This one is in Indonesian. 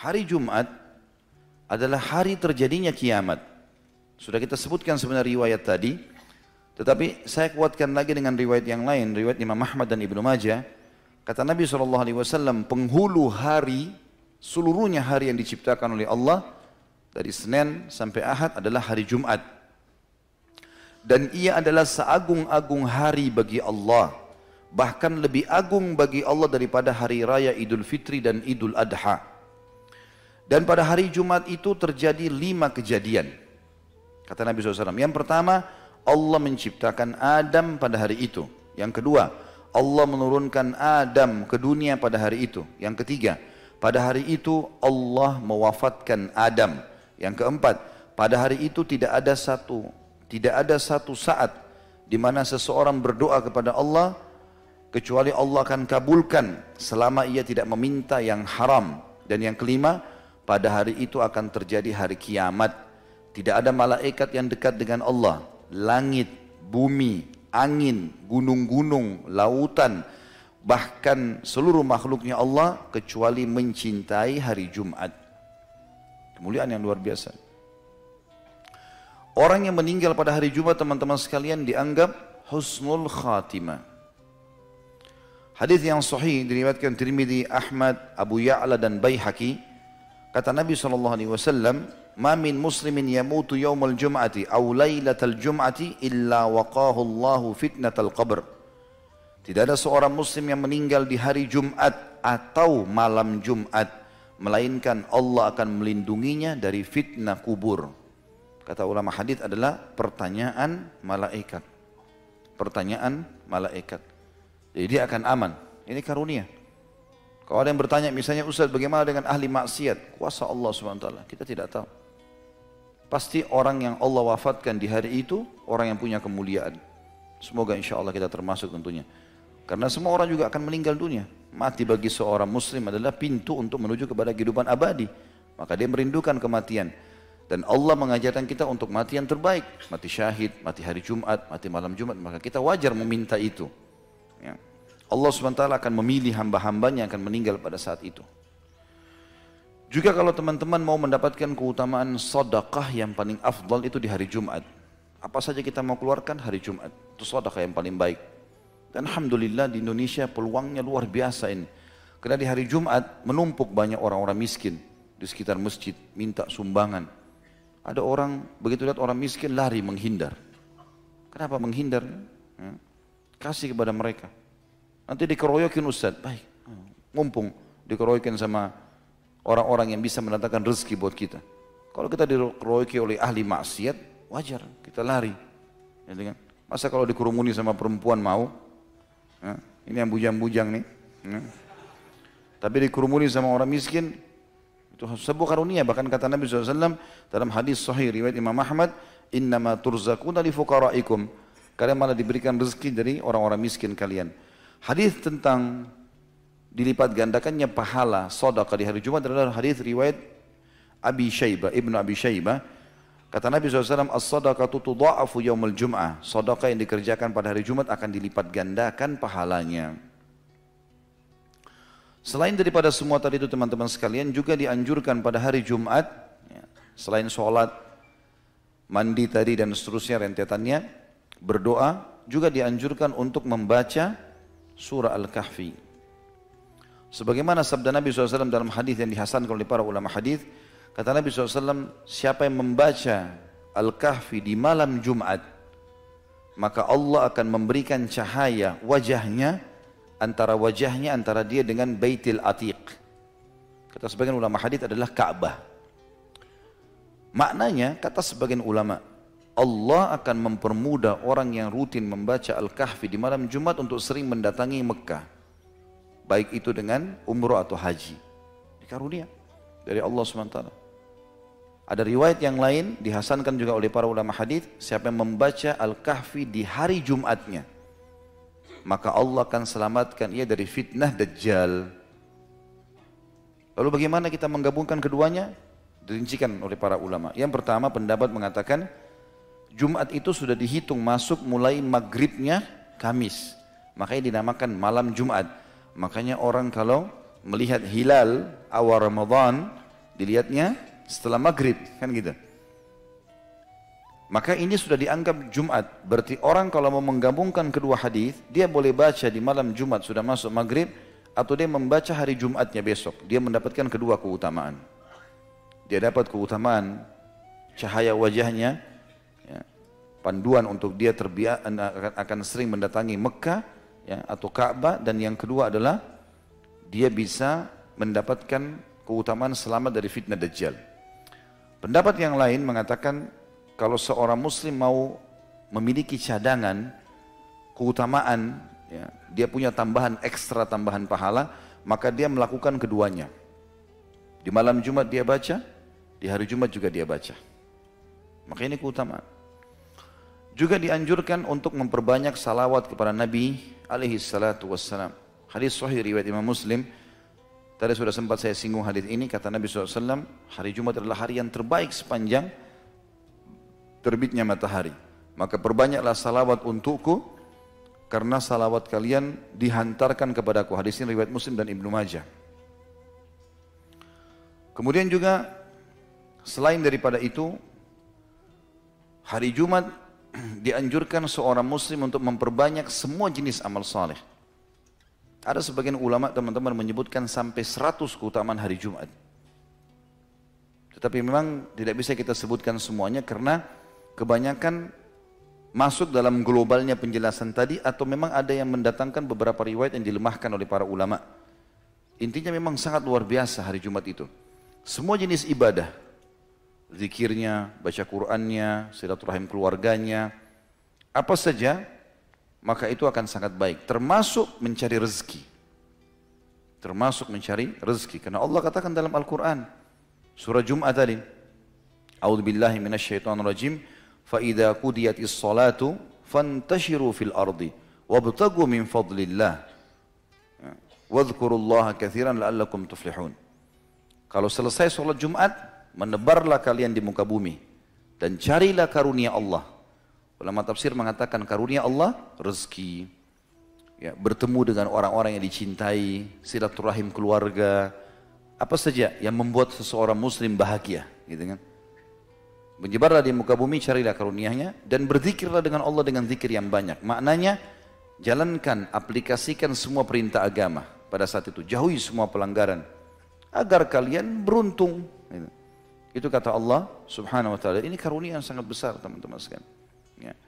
hari Jumat adalah hari terjadinya kiamat. Sudah kita sebutkan sebenarnya riwayat tadi, tetapi saya kuatkan lagi dengan riwayat yang lain, riwayat Imam Ahmad dan Ibnu Majah. Kata Nabi SAW, penghulu hari, seluruhnya hari yang diciptakan oleh Allah, dari Senin sampai Ahad adalah hari Jumat. Dan ia adalah seagung-agung hari bagi Allah. Bahkan lebih agung bagi Allah daripada hari raya Idul Fitri dan Idul Adha. Dan pada hari Jumat itu terjadi 5 kejadian. Kata Nabi SAW, yang pertama, Allah menciptakan Adam pada hari itu. Yang kedua, Allah menurunkan Adam ke dunia pada hari itu. Yang ketiga, pada hari itu Allah mewafatkan Adam. Yang keempat, pada hari itu tidak ada satu saat di mana seseorang berdoa kepada Allah kecuali Allah akan kabulkan selama ia tidak meminta yang haram. Dan yang kelima, pada hari itu akan terjadi hari kiamat. Tidak ada malaikat yang dekat dengan Allah. Langit, bumi, angin, gunung-gunung, lautan, bahkan seluruh makhluknya Allah kecuali mencintai hari Jumat. Kemuliaan yang luar biasa. Orang yang meninggal pada hari Jumat, teman-teman sekalian, dianggap husnul khatimah. Hadis yang sahih diriwayatkan Tirmidzi, Ahmad, Abu Ya'la dan Baihaqi. Kata Nabi SAW, "Ma min muslimin yamutu yawmal jum'ati aw lailatal jum'ati illa waqahu Allahu fitnatal qabr." Tidak ada seorang muslim yang meninggal di hari Jumat atau malam Jumat, melainkan Allah akan melindunginya dari fitnah kubur. Kata ulama hadis adalah pertanyaan malaikat. Pertanyaan malaikat. Jadi dia akan aman. Ini karunia. Kalau ada yang bertanya misalnya, Ustaz bagaimana dengan ahli maksiat? Kuasa Allah SWT, kita tidak tahu. Pasti orang yang Allah wafatkan di hari itu, orang yang punya kemuliaan. Semoga insya Allah kita termasuk tentunya. Karena semua orang juga akan meninggal dunia. Mati bagi seorang muslim adalah pintu untuk menuju kepada kehidupan abadi. Maka dia merindukan kematian. Dan Allah mengajarkan kita untuk mati yang terbaik. Mati syahid, mati hari Jumat, mati malam Jumat. Maka kita wajar meminta itu. Ya. Allah SWT akan memilih hamba-hambanya yang akan meninggal pada saat itu. Juga kalau teman-teman mau mendapatkan keutamaan sedekah yang paling afdal itu di hari Jumat. Apa saja kita mau keluarkan hari Jumat. Itu sedekah yang paling baik. Dan Alhamdulillah di Indonesia peluangnya luar biasa ini. Karena di hari Jumat menumpuk banyak orang-orang miskin di sekitar masjid minta sumbangan. Ada orang begitu lihat orang miskin lari menghindar. Kenapa menghindar? Ya. Kasih kepada mereka. Nanti dikeroyokin Ustaz, baik, mumpung dikeroyokin sama orang-orang yang bisa mendatangkan rezeki buat kita. Kalau kita dikeroyoki oleh ahli maksiat, wajar kita lari. Ya, masa kalau dikerumuni sama perempuan mau? Ya, ini yang bujang-bujang nih. Ya. Tapi dikerumuni sama orang miskin, itu sebuah karunia. Bahkan kata Nabi SAW dalam hadis sahih riwayat Imam Ahmad, "Innama turzaquna li fuqaraikum." Kalian malah diberikan rezeki dari orang-orang miskin kalian. Hadis tentang dilipat gandakannya pahala sedekah di hari Jumat adalah hadis riwayat Abi Syaibah, Ibnu Abi Syaibah. Kata Nabi SAW, "As-sadaqatu tudha'afu yaumul jum'ah." Sedekah yang dikerjakan pada hari Jumat akan dilipat gandakan pahalanya. Selain daripada semua tadi itu teman-teman sekalian, juga dianjurkan pada hari Jumat, ya, selain sholat, mandi tadi dan seterusnya rentetannya, berdoa, juga dianjurkan untuk membaca surah Al-Kahfi. Sebagaimana sabda Nabi SAW dalam hadis yang dihasankan oleh para ulama hadis, kata Nabi SAW, siapa yang membaca Al-Kahfi di malam Jumat, maka Allah akan memberikan cahaya wajahnya antara dia dengan Baitul Atiq. Kata sebagian ulama hadis adalah Ka'bah. Maknanya, kata sebagian ulama, Allah akan mempermudah orang yang rutin membaca Al-Kahfi di malam Jumat untuk sering mendatangi Mekah. Baik itu dengan umrah atau haji. Karunia dari Allah SWT. Ada riwayat yang lain dihasankan juga oleh para ulama hadis, siapa yang membaca Al-Kahfi di hari Jumatnya, maka Allah akan selamatkan ia dari fitnah Dajjal. Lalu bagaimana kita menggabungkan keduanya? Dirincikan oleh para ulama. Yang pertama pendapat mengatakan Jumat itu sudah dihitung masuk mulai maghribnya Kamis. Makanya dinamakan malam Jumat. Makanya orang kalau melihat hilal awal Ramadan dilihatnya setelah maghrib, kan gitu. Maka ini sudah dianggap Jumat. Berarti orang kalau mau menggabungkan kedua hadis, dia boleh baca di malam Jumat sudah masuk maghrib, atau dia membaca hari Jumatnya besok. Dia mendapatkan kedua keutamaan. Dia dapat keutamaan cahaya wajahnya, ya, panduan untuk dia akan sering mendatangi Mekah, ya, atau Ka'bah, dan yang kedua adalah dia bisa mendapatkan keutamaan selamat dari fitnah Dajjal. Pendapat yang lain mengatakan kalau seorang muslim mau memiliki cadangan keutamaan, ya, dia punya tambahan ekstra, tambahan pahala, maka dia melakukan keduanya. Di malam Jumat dia baca, di hari Jumat juga dia baca. Maka ini keutamaan. Juga dianjurkan untuk memperbanyak salawat kepada Nabi alaihi salatu wassalam. Hadis sahih riwayat Imam Muslim. Tadi sudah sempat saya singgung hadis ini, kata Nabi SAW, hari Jumat adalah hari yang terbaik sepanjang terbitnya matahari. Maka perbanyaklah salawat untukku, karena salawat kalian dihantarkan kepadaku. Hadis ini riwayat Muslim dan Ibnu Majah. Kemudian juga selain daripada itu, hari Jumat dianjurkan seorang muslim untuk memperbanyak semua jenis amal saleh. Ada sebagian ulama teman-teman menyebutkan sampai 100 keutamaan hari Jumat. Tetapi memang tidak bisa kita sebutkan semuanya karena kebanyakan masuk dalam globalnya penjelasan tadi, atau memang ada yang mendatangkan beberapa riwayat yang dilemahkan oleh para ulama. Intinya memang sangat luar biasa hari Jumat itu. Semua jenis ibadah, zikirnya, baca Qur'annya, silaturahim keluarganya, apa saja, maka itu akan sangat baik. Termasuk mencari rezeki. Termasuk mencari rezeki. Karena Allah katakan dalam Al-Quran, surah Jum'ah tadi, A'udzubillahi minasyaitonirrajim, فَإِذَا قُضِيَتِ الصَّلَاةُ فَانْتَشِرُوا فِي الْأَرْضِ وَابْتَغُوا مِنْ فَضْلِ اللَّهِ وَاذْكُرُوا اللَّهَ كَثِيرًا لَعَلَّكُمْ تُفْلِحُونَ. Kalau selesai sholat Jumat, menebarlah kalian di muka bumi dan carilah karunia Allah. Ulama tafsir mengatakan karunia Allah rezeki, ya, bertemu dengan orang-orang yang dicintai, silaturahim keluarga, apa saja yang membuat seseorang muslim bahagia, gitu kan. Menyebarlah di muka bumi, carilah karunia-Nya, dan berzikirlah dengan Allah dengan zikir yang banyak. Maknanya jalankan, aplikasikan semua perintah agama pada saat itu, jauhi semua pelanggaran agar kalian beruntung. Itu kata Allah Subhanahu wa taala. Ini karunia yang sangat besar, teman-teman sekalian. Ya.